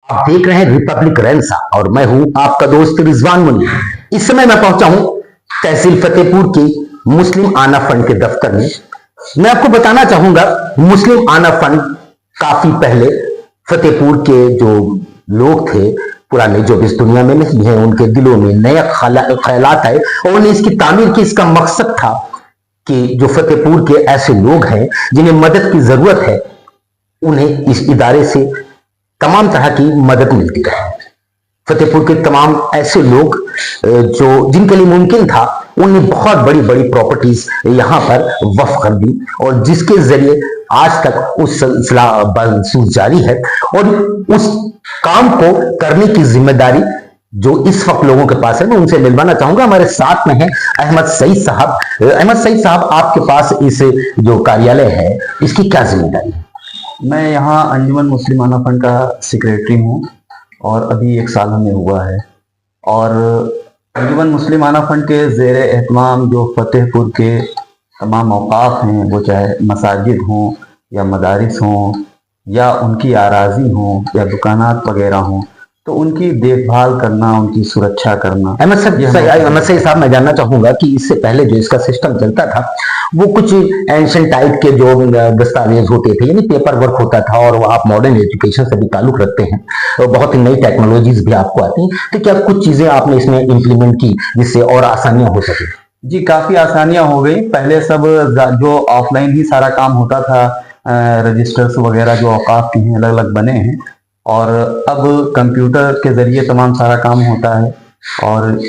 आप देख रहे हैं रिपब्लिक रेंसा और मैं हूं आपका दोस्त रिजवान मुनी। इस समय मैं पहुंचा हूं तहसील फतेहपुर के मुस्लिम आना फंड के दफ्तर में। मैं आपको बताना चाहूंगा, मुस्लिम आना फंड काफी पहले फतेहपुर के जो लोग थे पुराने, जो इस दुनिया में नहीं है, उनके दिलों में नया ख्यालात आए और उन्हें इसकी तामीर की। इसका मकसद था कि जो फतेहपुर के ऐसे लोग हैं जिन्हें मदद की जरूरत है, उन्हें इस इदारे से तमाम तरह की मदद मिलती रहे। फतेहपुर के तमाम ऐसे लोग जो जिनके लिए मुमकिन था, उन्हें बहुत बड़ी बड़ी प्रॉपर्टीज यहां पर वक्फ कर दी और जिसके जरिए आज तक उस सिलसिला बसूस जारी है। और उस काम को करने की जिम्मेदारी जो इस वक्त लोगों के पास है, मैं उनसे मिलवाना चाहूंगा। हमारे साथ में है अहमद सईद साहब। अहमद सईद साहब, आपके पास इस जो कार्यालय है, इसकी क्या जिम्मेदारी है? मैं यहाँ अंजुमन मुस्लिम आना फंड का सेक्रेटरी हूँ और अभी 1 साल हमें हुआ है। और अंजुमन मुस्लिम आना फंड के ज़ेर एहतमाम जो फतेहपुर के तमाम औकाफ हैं, वो चाहे मसाजिद हों या मदारिस हों या उनकी आराजी हों या दुकानात वगैरह हों, तो उनकी देखभाल करना, उनकी सुरक्षा करना। अहमद सईद साहब, मैं जानना चाहूंगा कि इससे पहले जो इसका सिस्टम चलता था, वो कुछ एंशिएंट टाइप के जो दस्तावेज होते थे, यानी पेपर वर्क होता था, और आप मॉडर्न एजुकेशन से भी ताल्लुक रखते हैं और बहुत ही नई टेक्नोलॉजीज भी आपको आती हैं, तो क्या कुछ चीजें आपने इसमें इंप्लीमेंट की जिससे और आसानियां हो सके? जी, काफ़ी आसानियां हो गई। पहले सब जो ऑफलाइन ही सारा काम होता था, रजिस्टर्स वगैरह जो औकाफ के हैं अलग अलग बने हैं, और अब कंप्यूटर के ज़रिए तमाम सारा काम होता है। और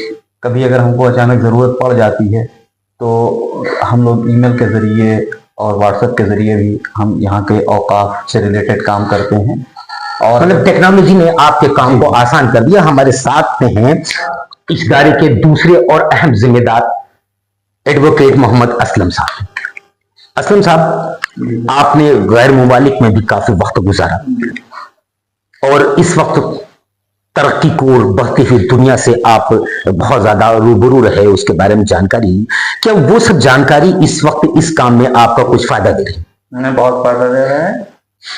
कभी अगर हमको अचानक ज़रूरत पड़ जाती है तो हम लोग ईमेल के ज़रिए और व्हाट्सएप के ज़रिए भी हम यहाँ के औकाफ से रिलेटेड काम करते हैं। और मतलब टेक्नोलॉजी ने आपके काम को आसान कर दिया। हमारे साथ में हैं इस इदारे के दूसरे और अहम जिम्मेदार एडवोकेट मोहम्मद असलम साहब। असलम साहब, आपने गैर मुमालिक में भी काफी वक्त गुजारा और इस वक्त तरक्की को बढ़ती हुई दुनिया से आप बहुत ज्यादा रूबरू रहे, उसके बारे में जानकारी। क्या वो सब जानकारी इस वक्त इस काम में आपका कुछ फायदा दे रही है? हमें बहुत फायदा दे रहा है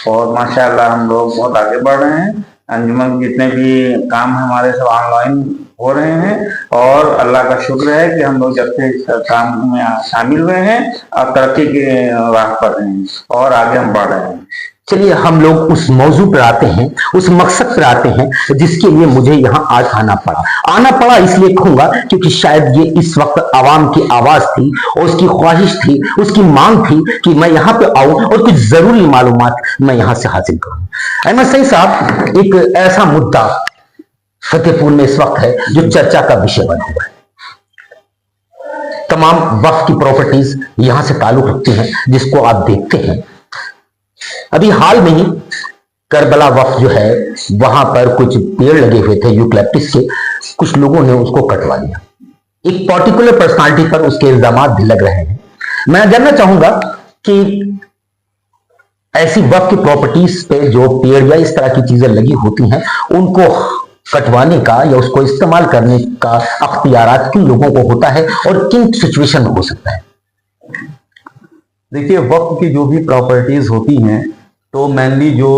और माशाअल्लाह हम लोग बहुत आगे बढ़ रहे हैं। अंजुमन जितने भी काम हमारे सब ऑनलाइन हो रहे हैं और अल्लाह का शुक्र है कि हम लोग जब से इस काम में शामिल हुए हैं और तरक्की की राह पर हैं और आगे हम बढ़ रहे हैं। चलिए, हम लोग उस मौजू पर आते हैं, उस मकसद पर आते हैं जिसके लिए मुझे यहाँ आज आना पड़ा। इसलिए कहूंगा क्योंकि शायद ये इस वक्त आवाम की आवाज थी और उसकी ख्वाहिश थी, उसकी मांग थी कि मैं यहाँ पे आऊं और कुछ जरूरी मालूमात मैं यहाँ से हासिल करूं। अहमद सईद साहब, एक ऐसा मुद्दा फतेहपुर में इस वक्त है जो चर्चा का विषय बना हुआ है। तमाम वक्फ की प्रॉपर्टीज यहां से ताल्लुक रखती हैं, जिसको आप देखते हैं। अभी हाल में ही करबला वक्फ जो है, वहां पर कुछ पेड़ लगे हुए थे यूकलिप्टस के, कुछ लोगों ने उसको कटवा दिया। एक पर्टिकुलर पर्सनालिटी पर उसके इल्जामात भी लग रहे हैं। मैं जानना चाहूंगा कि ऐसी वक्फ की प्रॉपर्टीज पे जो पेड़ या इस तरह की चीजें लगी होती हैं, उनको कटवाने का या उसको इस्तेमाल करने का अख्तियारात किन लोगों को होता है और किन सिचुएशन में हो सकता है? देखिए, वक्फ की जो भी प्रॉपर्टीज होती हैं, तो मेनली जो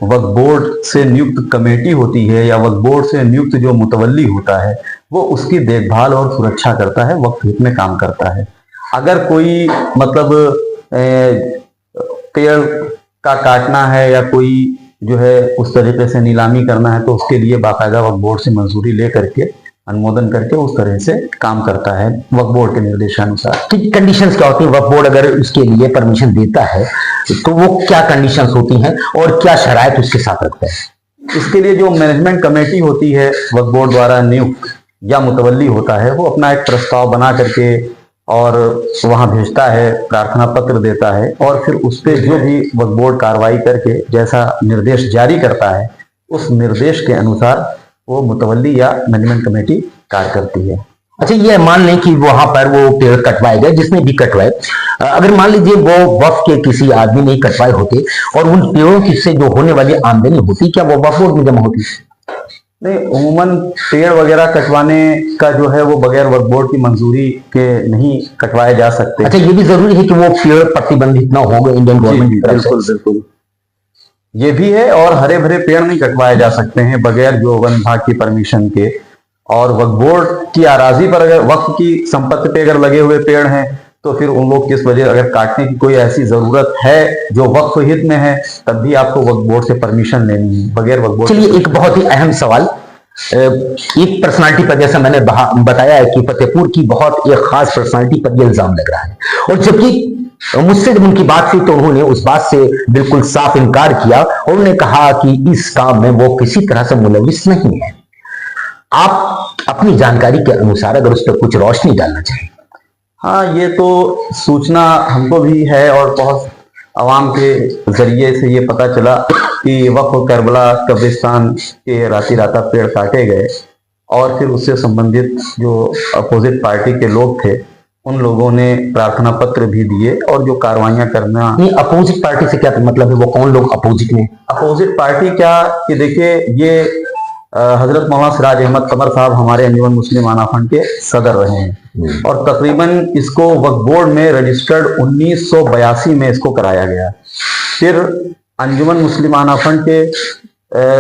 वक्फ बोर्ड से नियुक्त कमेटी होती है या वक्फ बोर्ड से नियुक्त जो मुतवल्ली होता है, वो उसकी देखभाल और सुरक्षा करता है, वक्फ हित में काम करता है। अगर कोई मतलब पेड़ का काटना है या कोई जो है उस तरीके से नीलामी करना है, तो उसके लिए बाकायदा वक्फ बोर्ड से मंजूरी ले करके, अनुमोदन करके उस तरह से काम करता है वक्फ बोर्ड के निर्देशानुसार। कंडीशंस क्या होती है? वक्फ बोर्ड अगर उसके लिए परमिशन देता है तो वो क्या कंडीशंस होती हैं और क्या शराइत उसके साथ रखता है? इसके लिए जो मैनेजमेंट कमेटी होती है वक्फ बोर्ड द्वारा नियुक्त या मुतवल्ली होता है, वो अपना एक प्रस्ताव बना करके और वहां भेजता है, प्रार्थना पत्र देता है, और फिर उस पर जो भी वक्फ बोर्ड कार्रवाई करके जैसा निर्देश जारी करता है, उस निर्देश के अनुसार वो मुतवल्ली या मैनेजमेंट कमेटी कार्य करती है। अच्छा, ये मान लें कि वहां पर वो पेड़ कटवाए गए, जिसने भी कटवाए, अगर मान लीजिए वो वक्फ के किसी आदमी ने कटवाए होते और उन पेड़ों से जो होने वाली आमदनी होती, क्या वो वक्फ बोर्ड में जमा होती? नहीं, उमूमन पेड़ वगैरह कटवाने का जो है वो बगैर वक्फ बोर्ड की मंजूरी के नहीं कटवाए जा सकते। अच्छा, ये भी जरूरी है कि वो पेड़ प्रतिबंधित ना हो इंडियन गवर्नमेंट की तरफ से? बिल्कुल बिल्कुल। ये भी है। और हरे भरे पेड़ नहीं कटवाए जा सकते हैं बगैर जो वन विभाग की परमिशन के। और वक्फ बोर्ड की अराजी पर अगर वक्फ की संपत्ति पे अगर लगे हुए पेड़ हैं तो फिर उन लोग किस वजह अगर काटने की कोई ऐसी जरूरत है जो वक्फ हित में है, तब भी आपको वक्फ बोर्ड से परमिशन लेनी है। बगैर वक्फ बोर्ड चलिए, एक बहुत ही अहम सवाल, एक पर्सनालिटी पर, जैसा मैंने बताया है कि फतेहपुर की बहुत एक खास पर्सनालिटी पर यह इल्जाम लग रहा है, और जबकि मुझसे जब उनकी बात हुई तो उन्होंने उस बात से बिल्कुल साफ इनकार किया और उन्होंने कहा कि इस काम में वो किसी तरह से मुलविस नहीं है। आप अपनी जानकारी के अनुसार अगर उस पर कुछ रोशनी डालना चाहें। हाँ, ये तो सूचना हमको भी है और बहुत आवाम के जरिए से ये पता चला कि वक्फ करबला कब्रिस्तान के राती राता पेड़ काटे गए और फिर उससे संबंधित जो अपोजिट पार्टी के लोग थे उन लोगों ने प्रार्थना पत्र भी दिए और जो कार्रवाइयां करना। नहीं, अपोजिट पार्टी से क्या मतलब है? वो कौन लोग अपोजिट में? अपोजिट पार्टी क्या कि देखिए, ये हजरत मौलाना सिराज अहमद कमर साहब हमारे अंजुमन मुस्लिम आना फंड के सदर रहे हैं और तकरीबन इसको वक्फ बोर्ड में रजिस्टर्ड 1982 में इसको कराया गया। फिर अंजुमन मुस्लिम आना फंड के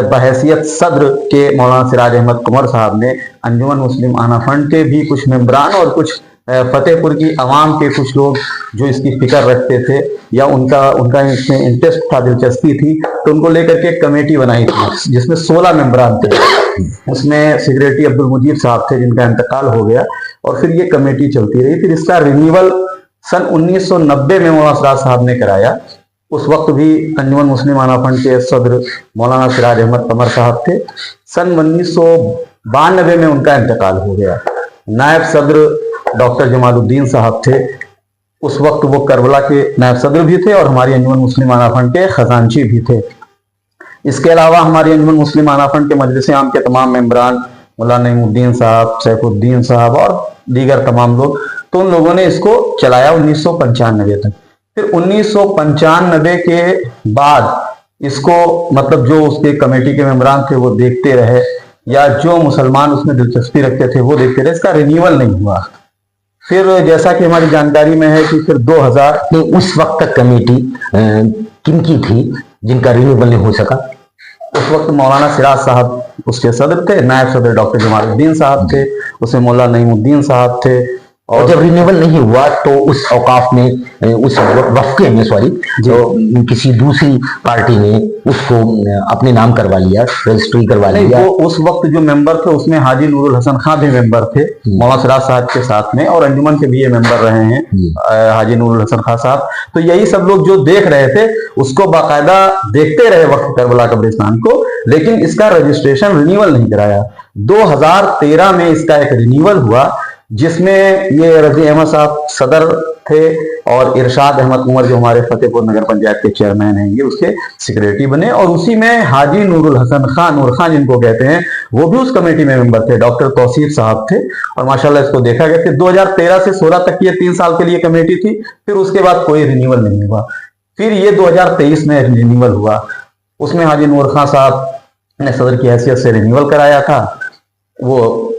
बहैसियत सदर के मौलाना सिराज अहमद कमर साहब ने अंजुमन मुस्लिम आना फंड के भी कुछ मेंबरान और कुछ फतेहपुर की आवाम के कुछ लोग जो इसकी फिक्र रखते थे या उनका इसमें इंटरेस्ट था, दिलचस्पी थी, तो उनको लेकर के एक कमेटी बनाई थी जिसमें 16 मेंबरान थे। उसमें सेक्रेटरी अब्दुल मुजीब साहब थे जिनका इंतकाल हो गया और फिर ये कमेटी चलती रही। फिर इसका रिन्यूअल सन 1990 में मौलाना सिराज साहब ने कराया। उस वक्त भी अंजुमन मुस्लिम आना फंड के सदर मौलाना सिराज अहमद कमर साहब थे। सन 1992 में उनका इंतकाल हो गया। नायब सदर डॉक्टर जमालुद्दीन साहब थे, उस वक्त वो करबला के नायब सदर भी थे और हमारी अंजुमन मुस्लिम आना फंड के खजांची भी थे। इसके अलावा हमारी अंजुमन मुस्लिम आना फंड के मजलिस आम के तमाम मेंबरान, मौलाना नईमुद्दीन साहब, सैफुद्दीन साहब और दीगर तमाम लोग, तो उन लोगों ने इसको चलाया 1995 तक। फिर 1995 के बाद इसको मतलब जो उसके कमेटी के मेंबरान थे वो देखते रहे या जो मुसलमान उसमें दिलचस्पी रखते थे वो देखते रहे, इसका रिन्यूअल नहीं हुआ। फिर जैसा कि हमारी जानकारी में है कि फिर 2000 में उस वक्त तक कमेटी किनकी थी जिनका रिन्यूअल नहीं हो सका? उस वक्त मौलाना सिराज साहब उसके सदर थे, नायब सदर डॉक्टर जमालुद्दीन साहब थे, उसमें मौलाना नईमुद्दीन साहब थे। और जब रिन्यूअल नहीं हुआ तो उस औकाफ में उस वक्फ में जो किसी दूसरी पार्टी ने उसको अपने नाम करवा लिया, रजिस्ट्री करवा लिया। वो उस वक्त जो मेंबर थे उसमें हाजी नूरुल हसन खां भी मेंबर थे मौलाना सिराज साहब के साथ में, और अंजुमन के भी ये मेंबर रहे हैं हाजी नूरुल हसन खां साहब। तो यही सब लोग जो देख रहे थे उसको बाकायदा देखते रहे वक्फ करबला कब्रिस्तान को, लेकिन इसका रजिस्ट्रेशन रिन्यूअल नहीं कराया। 2013 में इसका एक रिन्यूअल हुआ जिसमें ये रजी अहमद साहब सदर थे और इरशाद अहमद उमर जो हमारे फतेहपुर नगर पंचायत के चेयरमैन हैं ये उसके सेक्रेटरी बने, और उसी में हाजी नूरुल हसन खान, नूर खान जिनको कहते हैं, वो भी उस कमेटी में मेंबर थे। डॉक्टर तौसीफ साहब थे और माशाल्लाह इसको देखा गया। फिर 2013 से 16 तक ये 3 साल के लिए कमेटी थी। फिर उसके बाद कोई रिन्यूअल नहीं हुआ। फिर ये 2023 में रिन्यूअल हुआ, उसमें हाजी नूर खान साहब ने सदर की हैसियत से रिन्यूअल कराया था। वो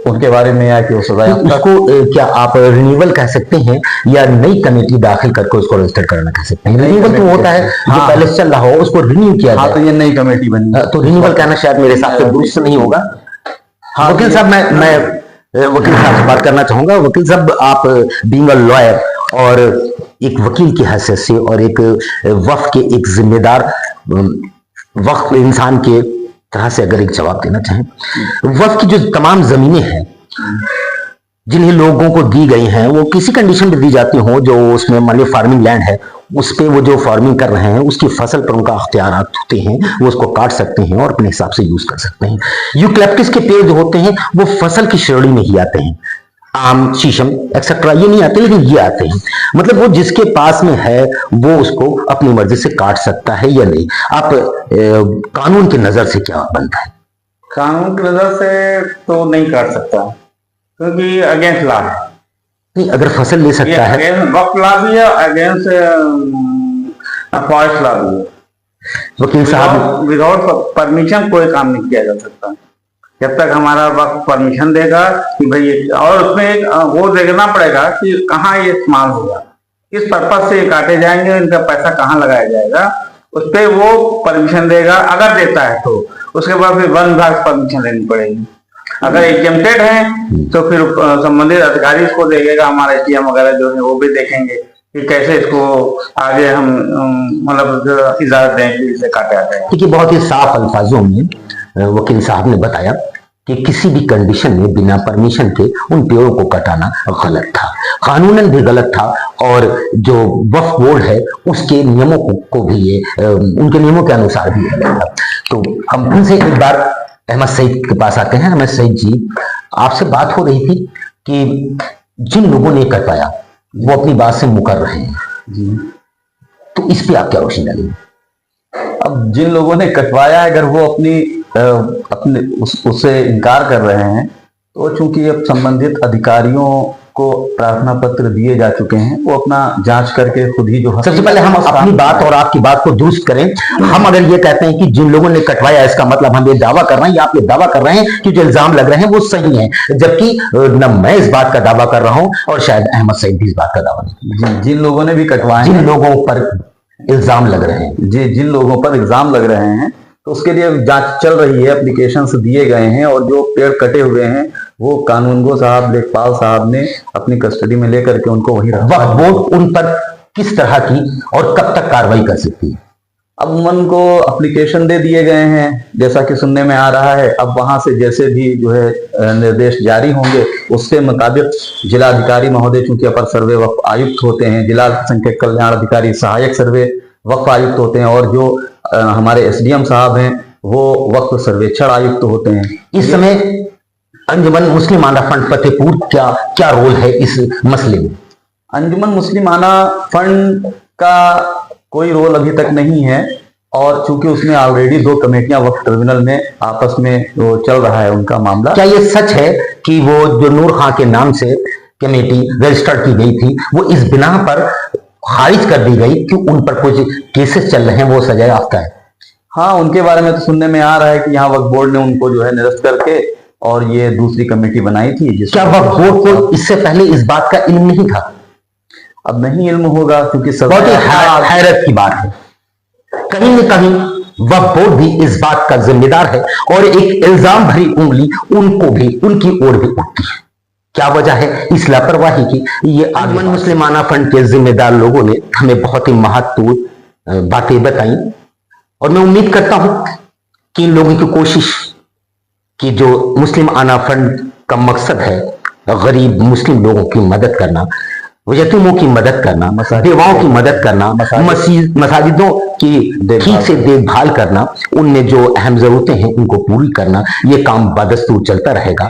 उनके बारे में आया कि वो सजा उसको क्या आप रिन्यूअल कह सकते हैं या नई कमेटी दाखिल करके उसको रजिस्टर करना कह सकते हैं? रिन्यूअल तो होता है जो पहले चल रहा हो उसको रिन्यू किया जाए। तो ये नई कमेटी बनी, तो रिन्यूअल कहना शायद मेरे हिसाब से दुरुस्त नहीं होगा। हाँ, वकील साहब, मैं वकील साहब से बात करना चाहूंगा। वकील साहब, आप बीइंग अ लॉयर और एक वकील की हैसियत से और एक वक्फ के एक जिम्मेदार वक्फ इंसान के तरह से अगर एक जवाब देना चाहें, वक्फ की जो तमाम जमीनें हैं जिन्हें लोगों को दी गई हैं वो किसी कंडीशन में दी जाती हो, जो उसमें मान लो फार्मिंग लैंड है, उस पे वो जो फार्मिंग कर रहे हैं उसकी फसल पर उनका अख्तियारात होते हैं, वो उसको काट सकते हैं और अपने हिसाब से यूज कर सकते हैं। यूकलिप्टस के पेड़ जो होते हैं वो फसल की श्रेणी में ही आते हैं, आम, शीशम एक्सेट्रा ये नहीं आते, लेकिन ये आते हैं। मतलब वो जिसके पास में है वो उसको अपनी मर्जी से काट सकता है या नहीं? आप कानून की नजर से क्या बनता है? कानून की नजर से तो नहीं काट सकता क्योंकि अगेंस्ट लॉ है। नहीं, अगर फसल ले सकता है, अगेंस्ट वक्फ लॉ भी है, अगेंस्ट फॉरेस्ट लॉ भी है। वकील साहब, विदाउट परमिशन कोई काम नहीं किया जा सकता जब तक हमारा वक्त परमिशन देगा कि भाई, और उसमें एक वो देखना पड़ेगा कि कहाँ ये इस्तेमाल होगा, किस पर्पज से ये काटे जाएंगे, इनका पैसा कहाँ लगाया जाएगा, उस पर वो परमिशन देगा, अगर देता है तो उसके बाद फिर वन विभाग से परमिशन लेनी पड़ेगी। अगर एग्जेम्प्टेड है तो फिर संबंधित अधिकारी इसको देखेगा, हमारा एसडीएम वगैरह जो है वो भी देखेंगे कि कैसे इसको आगे हम मतलब इजाजत दें कि इसे काटा जाए। देखिए, बहुत ही साफ अल्फाजों में वकील साहब ने बताया कि किसी भी कंडीशन में बिना परमिशन के उन पेड़ों को कटाना गलत था, कानूनन भी गलत था, और जो वक्फ बोर्ड है उसके नियमों को भी ये उनके नियमों के अनुसार भी गलत था। तो हम फिर से एक बार अहमद सईद के पास आते हैं। अहमद सईद जी, आपसे बात हो रही थी कि जिन लोगों ने कटवाया वो अपनी बात से मुकर रहे हैं जी। तो इस पे आप क्या रोशनी डालेंगे? अब जिन लोगों ने कटवाया है, अगर वो अपने उससे इनकार कर रहे हैं तो चूंकि अब संबंधित अधिकारियों को प्रार्थना पत्र दिए जा चुके हैं, वो अपना जांच करके खुद ही जो सबसे पहले हम अपनी बात और आपकी बात को दुरुस्त करें। हम अगर ये कहते हैं कि जिन लोगों ने कटवाया, इसका मतलब हम ये दावा कर रहे हैं या आप ये दावा कर रहे हैं कि जो इल्जाम लग रहे हैं वो सही है, जबकि न मैं इस बात का दावा कर रहा हूं और शायद अहमद सईद भी इस बात का दावा नहीं। जिन लोगों ने भी कटवाए, जिन लोगों पर इल्जाम लग रहे हैं, जी, जिन लोगों पर इल्जाम लग रहे हैं, तो उसके लिए जांच चल रही है, एप्लीकेशंस दिए गए हैं, और जो पेड़ कटे हुए हैं वो कानूनगो साहब, लेखपाल साहब ने अपनी कस्टडी में लेकर के उनको वही रखा। वक्फ बोर्ड उन पर किस तरह की और कब तक कार्रवाई कर सकती है? अब उनको एप्लीकेशन दे दिए गए हैं, जैसा कि सुनने में आ रहा है। अब वहां से जैसे भी जो है निर्देश जारी होंगे, उसके मुताबिक जिलाधिकारी महोदय, चूंकि अपर सर्वे वक्फ आयुक्त होते हैं, जिला अल्पसंख्यक कल्याण अधिकारी सहायक सर्वे वक्फ आयुक्त होते हैं, और जो हमारे एसडीएम साहब हैं वो वक्फ सर्वेक्षण आयुक्त होते हैं। इस समय अंजुमन मुस्लिम आना फंड फतेहपुर क्या रोल है इस मसले में? अंजुमन मुस्लिम आना फंड का कोई रोल अभी तक नहीं है, और चूंकि उसमें ऑलरेडी 2 कमेटियां वक्फ ट्रिब्यूनल में आपस में वो चल रहा है उनका मामला। क्या ये सच है कि वो जो नूर खां के नाम से कमेटी रजिस्टर्ड की गई थी वो इस बिना पर खारिज कर दी गई कि उन पर कुछ केसेस चल रहे हैं, वो सजा याफ्ता है? हाँ, उनके बारे में तो सुनने में आ रहा है कि यहाँ वक्फ बोर्ड ने उनको जो है निरस्त करके और ये दूसरी कमेटी बनाई थी। क्या वक्फ बोर्ड को इससे पहले इस बात का इल्म नहीं था? अब नहीं इल्म होगा, क्योंकि बहुत ही हैरत की बात है। कहीं न कहीं वक्फ बोर्ड भी इस बात का जिम्मेदार है, और एक इल्जाम भरी उंगली उनको भी, उनकी ओर भी उठती है। क्या वजह है इस लापरवाही की? ये अंजुमन मुस्लिम आना फंड के जिम्मेदार लोगों ने हमें बहुत ही महत्वपूर्ण बातें बताई, और मैं उम्मीद करता हूं कि इन लोगों की कोशिश कि जो मुस्लिम आना फंड का मकसद है गरीब मुस्लिम लोगों की मदद करना, यतीमों की मदद करना, बेवाओं की मदद करना, मसाजिदों की ठीक से देखभाल करना, उनमें जो अहम जरूरतें हैं उनको पूरी करना, ये काम बदस्तूर चलता रहेगा।